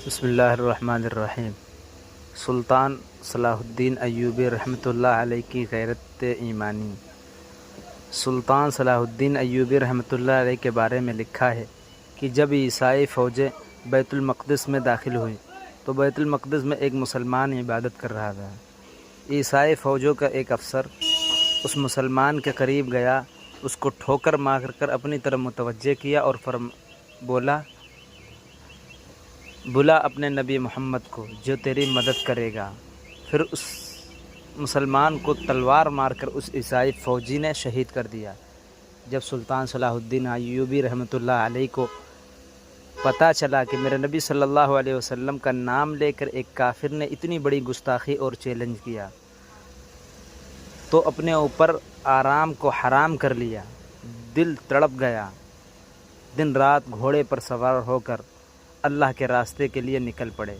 بسم اللہ الرحمن الرحیم۔ سلطان صلاح الدین ایوبی رحمۃ اللہ علیہ کی غیرت ایمانی۔ سلطان صلاح الدین ایوبی رحمۃ اللہ علیہ کے بارے میں لکھا ہے کہ جب عیسائی فوجیں بیت المقدس میں داخل ہوئیں تو بیت المقدس میں ایک مسلمان عبادت کر رہا تھا۔ عیسائی فوجوں کا ایک افسر اس مسلمان کے قریب گیا، اس کو ٹھوکر مار کر اپنی طرف متوجہ کیا اور بلا اپنے نبی محمد کو جو تیری مدد کرے گا۔ پھر اس مسلمان کو تلوار مار کر اس عیسائی فوجی نے شہید کر دیا۔ جب سلطان صلاح الدین ایوبی رحمۃ اللہ علیہ کو پتہ چلا کہ میرے نبی صلی اللہ علیہ وسلم کا نام لے کر ایک کافر نے اتنی بڑی گستاخی اور چیلنج کیا تو اپنے اوپر آرام کو حرام کر لیا، دل تڑپ گیا، دن رات گھوڑے پر سوار ہو کر اللہ کے راستے کے لیے نکل پڑے۔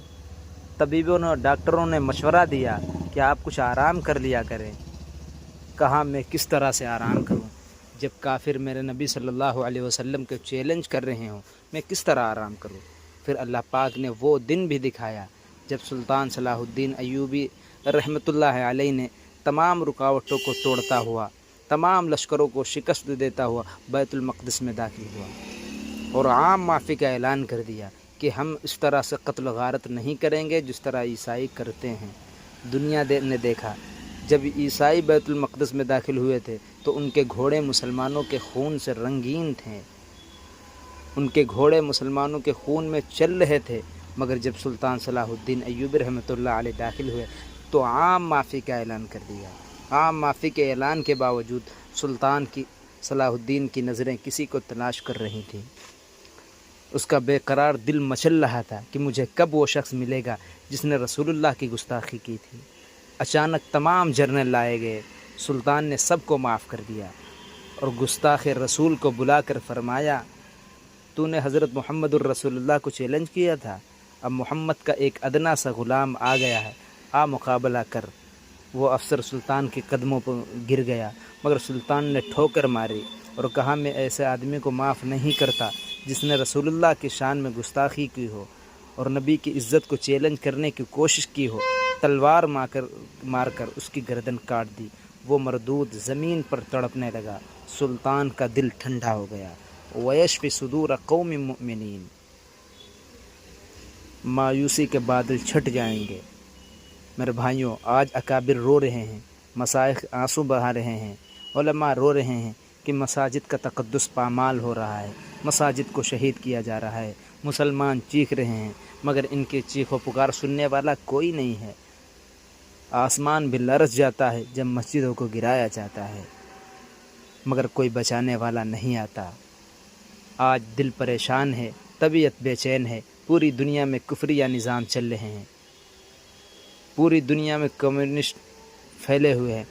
طبیبوں نے، ڈاکٹروں نے مشورہ دیا کہ آپ کچھ آرام کر لیا کریں۔ کہا میں کس طرح سے آرام کروں جب کافر میرے نبی صلی اللہ علیہ وسلم کے چیلنج کر رہے ہوں، میں کس طرح آرام کروں؟ پھر اللہ پاک نے وہ دن بھی دکھایا جب سلطان صلاح الدین ایوبی رحمۃ اللہ علیہ نے تمام رکاوٹوں کو توڑتا ہوا، تمام لشکروں کو شکست دیتا ہوا بیت المقدس میں داخل ہوا اور عام معافی کا اعلان کر دیا کہ ہم اس طرح سے قتل و غارت نہیں کریں گے جس طرح عیسائی کرتے ہیں۔ دنیا نے دیکھا جب عیسائی بیت المقدس میں داخل ہوئے تھے تو ان کے گھوڑے مسلمانوں کے خون سے رنگین تھے، ان کے گھوڑے مسلمانوں کے خون میں چل رہے تھے، مگر جب سلطان صلاح الدین ایوبی رحمۃ اللہ علیہ داخل ہوئے تو عام معافی کا اعلان کر دیا۔ عام معافی کے اعلان کے باوجود سلطان کی صلاح الدین کی نظریں کسی کو تلاش کر رہی تھیں۔ اس کا بے قرار دل مچل رہا تھا کہ مجھے کب وہ شخص ملے گا جس نے رسول اللہ کی گستاخی کی تھی۔ اچانک تمام جرنیل لائے گئے، سلطان نے سب کو معاف کر دیا اور گستاخ رسول کو بلا کر فرمایا، تو نے حضرت محمد الرسول اللہ کو چیلنج کیا تھا، اب محمد کا ایک ادنا سا غلام آ گیا ہے، آ مقابلہ کر۔ وہ افسر سلطان کے قدموں پر گر گیا، مگر سلطان نے ٹھوکر ماری اور کہا میں ایسے آدمی کو معاف نہیں کرتا جس نے رسول اللہ کی شان میں گستاخی کی ہو اور نبی کی عزت کو چیلنج کرنے کی کوشش کی ہو۔ تلوار مار کر اس کی گردن کاٹ دی۔ وہ مردود زمین پر تڑپنے لگا۔ سلطان کا دل ٹھنڈا ہو گیا۔ وَيَشْفِ صُدُورَ قَوْمٍ مُؤْمِنِينَ۔ مایوسی کے بادل چھٹ جائیں گے۔ میرے بھائیوں، آج اکابر رو رہے ہیں، مشائخ آنسو بہا رہے ہیں، علماء رو رہے ہیں کہ مساجد کا تقدس پامال ہو رہا ہے، مساجد کو شہید کیا جا رہا ہے۔ مسلمان چیخ رہے ہیں مگر ان کے چیخ و پکار سننے والا کوئی نہیں ہے۔ آسمان بھی لرز جاتا ہے جب مسجدوں کو گرایا جاتا ہے، مگر کوئی بچانے والا نہیں آتا۔ آج دل پریشان ہے، طبیعت بے چین ہے۔ پوری دنیا میں کفریہ نظام چل رہے ہیں، پوری دنیا میں کمیونسٹ پھیلے ہوئے ہیں۔